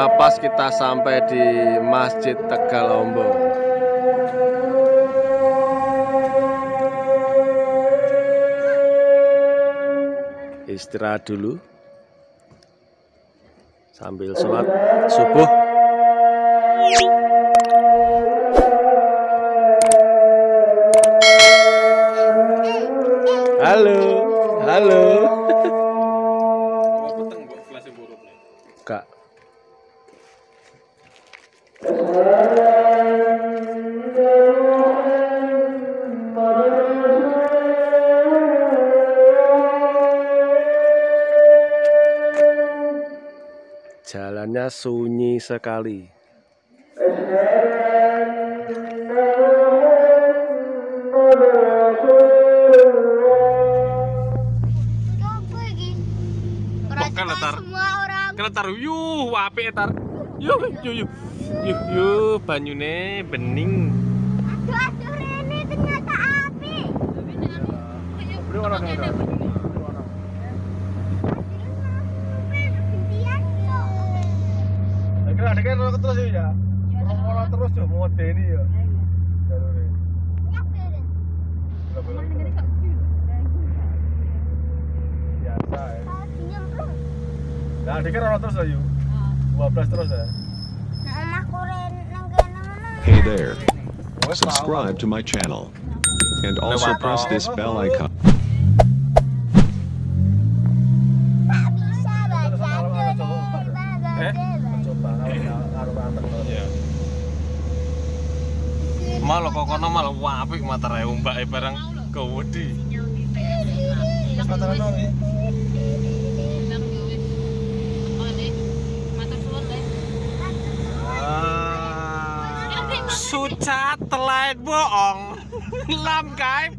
Alhamdulillah pas kita sampai di Masjid Tegalombo. Istirahat dulu sambil sholat subuh. Halo, halo. Kak. Jalannya sunyi sekali. Keletar yuh apik tar. Yuh banyune bening. Aduh Rene ternyata apik. Ada terus ya. Orang terus yo modeni ya. Jalure. Biasa ya. Nah, dikira orang terus ayo. 12 terus ya. Nah, omahku Rene nang kene ngono. Hey there. Subscribe to my channel. And also press this bell icon. Tak bisa baca Coba karo antar. Malah kok kono malah apik matare ombake bareng kewedi. Mataran nang iki. Sucat telat bohong. Lam kap.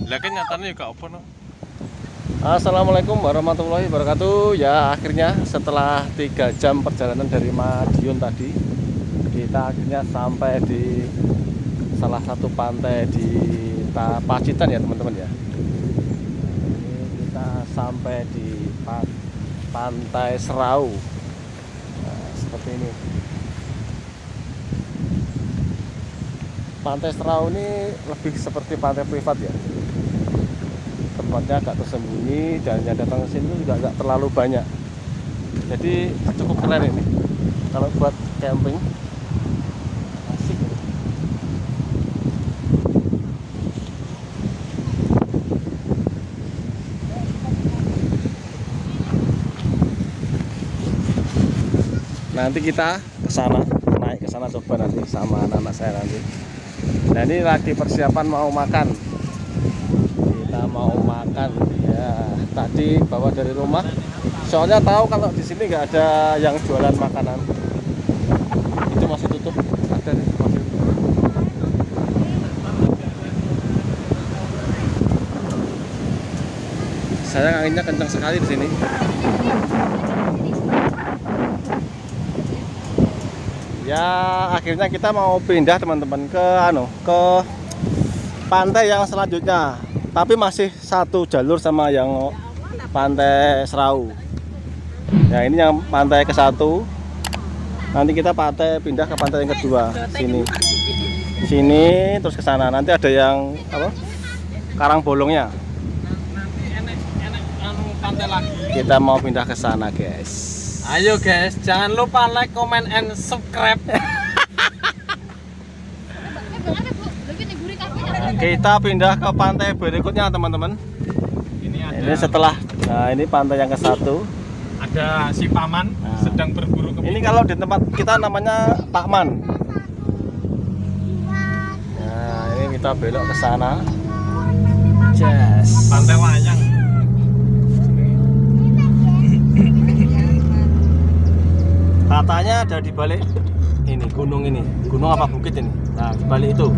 Lah kan nyatane gak apa no. Assalamualaikum warahmatullahi wabarakatuh. Ya akhirnya setelah 3 jam perjalanan dari Madiun tadi, kita akhirnya sampai di salah satu pantai di Pacitan ya teman-teman ya. Ini kita sampai di Pantai Serau. Nah, seperti ini. Pantai Serau ini lebih seperti pantai privat ya. Tempatnya agak tersembunyi dan yang datang ke sini juga nggak terlalu banyak. Jadi cukup keren ini. Kalau buat camping asik. Nanti kita ke sana, naik ke sana coba nanti sama anak-anak saya nanti. Nah, ini lagi persiapan mau makan. Kita mau makan ya. Tadi bawa dari rumah. Soalnya tahu kalau di sini nggak ada yang jualan makanan. Itu masih tutup. Ada nih, masih tutup. Sayang anginnya kencang sekali di sini. Ya akhirnya kita mau pindah teman-teman ke pantai yang selanjutnya, tapi masih satu jalur sama yang Pantai Serau. Ya ini yang pantai ke-1. Nanti kita pindah ke pantai yang kedua. Sini terus ke sana. Nanti ada yang apa? Karangbolongnya. Pantai lagi. Kita mau pindah ke sana, guys. Ayo guys, jangan lupa like, comment, and subscribe. Kita pindah ke pantai berikutnya teman-teman. Ini setelah, nah ini pantai yang ke-1. Ada si paman sedang berburu kepiting. Ini kalau di tempat kita namanya Pakman. Nah ini kita belok ke sana. Yes. Pantai Wayang. Katanya ada di balik ini gunung apa bukit ini. Nah di balik itu.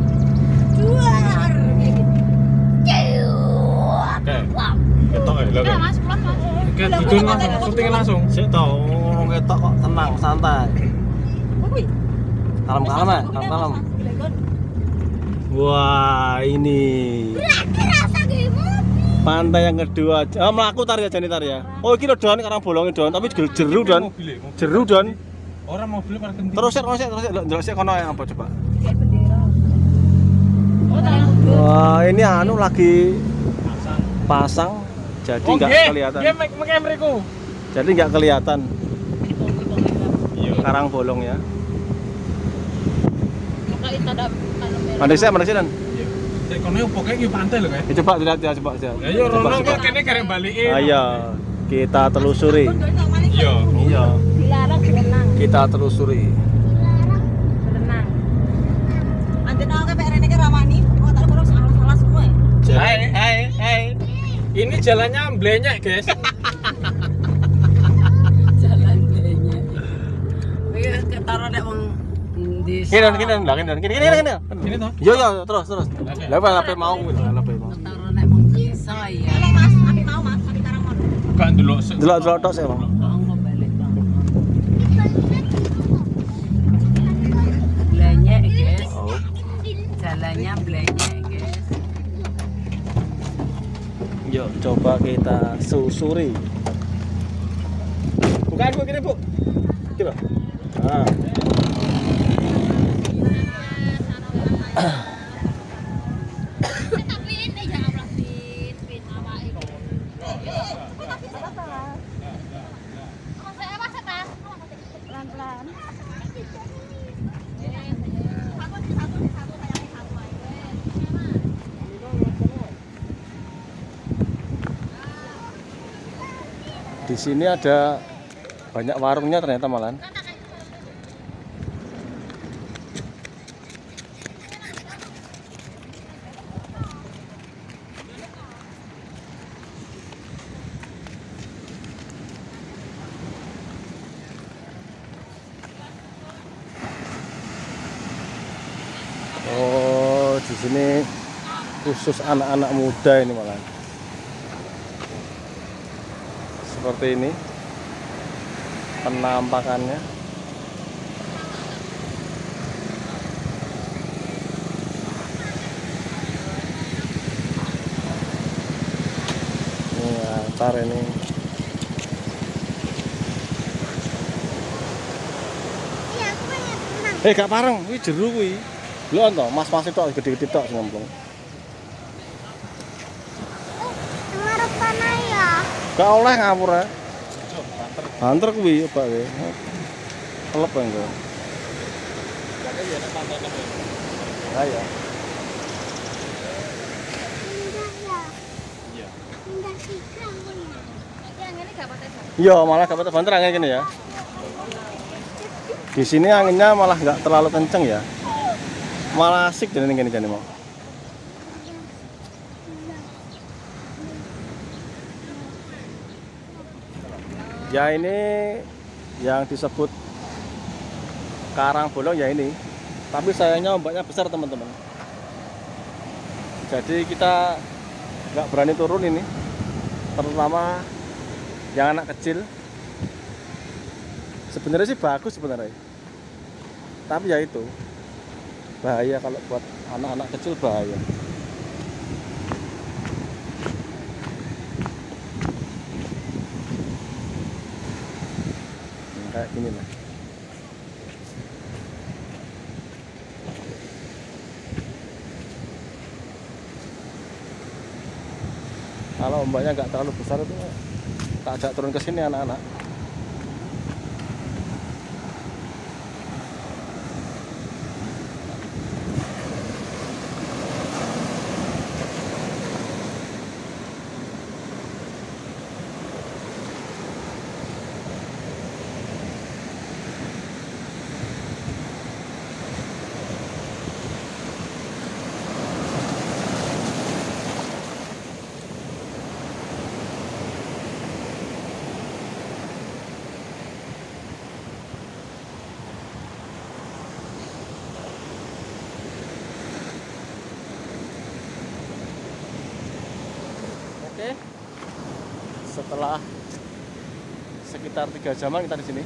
Ketok ya, Udah mas, pulang mas. Dudun langsung, syuting langsung. Sik tau, ketok kok tenang, santai. Kalem-kalem ya, kalem-kalem. Wah, ini Rasa gitu. pantai yang kedua. Melaku tar ya, Jani tar ya. Oh, iki lho Don, karang bolonge Don, tapi jeru Don. Jeru Don. Orang mobil parkir. Terus ndelok sik kono yang apa coba. Kayak bendera. Wah, ini anu lagi pasang. Jadi nggak kelihatan. Dia make mriku. Jadi nggak kelihatan. Karang bolong ya. Mana sih Dan? Nek kono pokoke iki pantai lho, kae. Coba dilihat ya, coba aja. Ya yo rono kok kene karek balike. Ayo, kita telusuri. Iya. Iya, Dilarang berenang. kita telusuri. Berenang. Anjir nang kayak rene ki rawani, kok tak perlu salah semua ya. Hai. Ini jalannya amblenyek, guys. Jalan kayaknya. Iki ketara nek wong di Gini. Gini toh? Yo, terus. Lepe mau gitu, lepe mau. ketara nek wong desa ya. Halo Mas, api mau Mas, api karang mau. Gak ndelok. Delok tok sih, Bang. Mau balik Bang. Blenyek, guys. Oh. Jalannya blenyek, guys. Yuk, coba kita susuri. Bukan Bu, gini Bu. Coba. Nah. Pelan-pelan. Di sini ada banyak warungnya ternyata malan. Oh, di sini khusus anak-anak muda ini malah. Seperti ini penampakannya. Ini antar ini. Iya, aku pengen berenang. Gak pareng, ini jeru kuwi. Lho to, mas-mas itu gede-gede tok nyemplung. Ngarep tanah ya. Gak oleh ngapur ya. Banter kuwi Pak kowe. Kelep enggak. Ya ya. Pindah tiga aku ya. Yang ini gak pakai ban. Iya, malah gak patah banter angin gini ya. Di sini anginnya malah nggak terlalu kenceng ya. Malah asik jadi gini mau. Ya ini yang disebut karang bolong ya ini. Tapi sayangnya ombaknya besar teman-teman. Jadi kita nggak berani turun ini. Terutama yang anak kecil. Sebenarnya sih bagus sebenarnya. Tapi ya itu bahaya kalau buat anak-anak kecil bahaya. Kayak gini lah. Kalau ombaknya nggak terlalu besar itu tak ajak turun ke sini anak-anak. Oke, setelah sekitar 3 jaman kita di sini,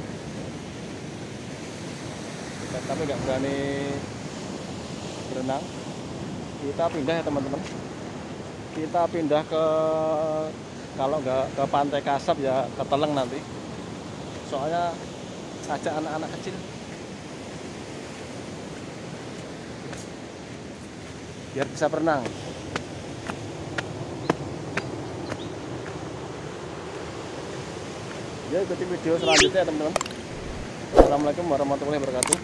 tapi nggak berani berenang Kita pindah ya teman-teman. Kita pindah ke, kalau nggak ke Pantai Kasab ya ke Teleng nanti. Soalnya ajak anak-anak kecil biar bisa berenang. Ya, ikuti video selanjutnya ya teman-teman. Assalamualaikum warahmatullahi wabarakatuh.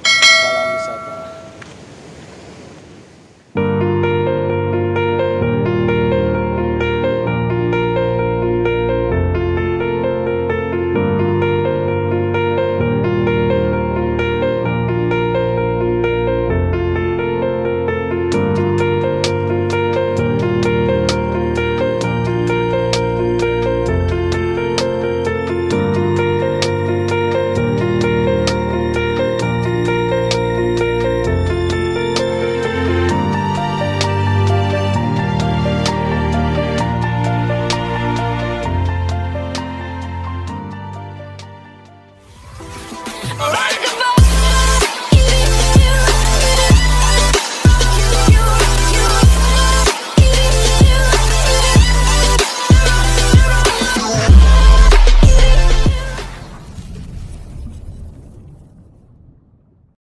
Salam wisata.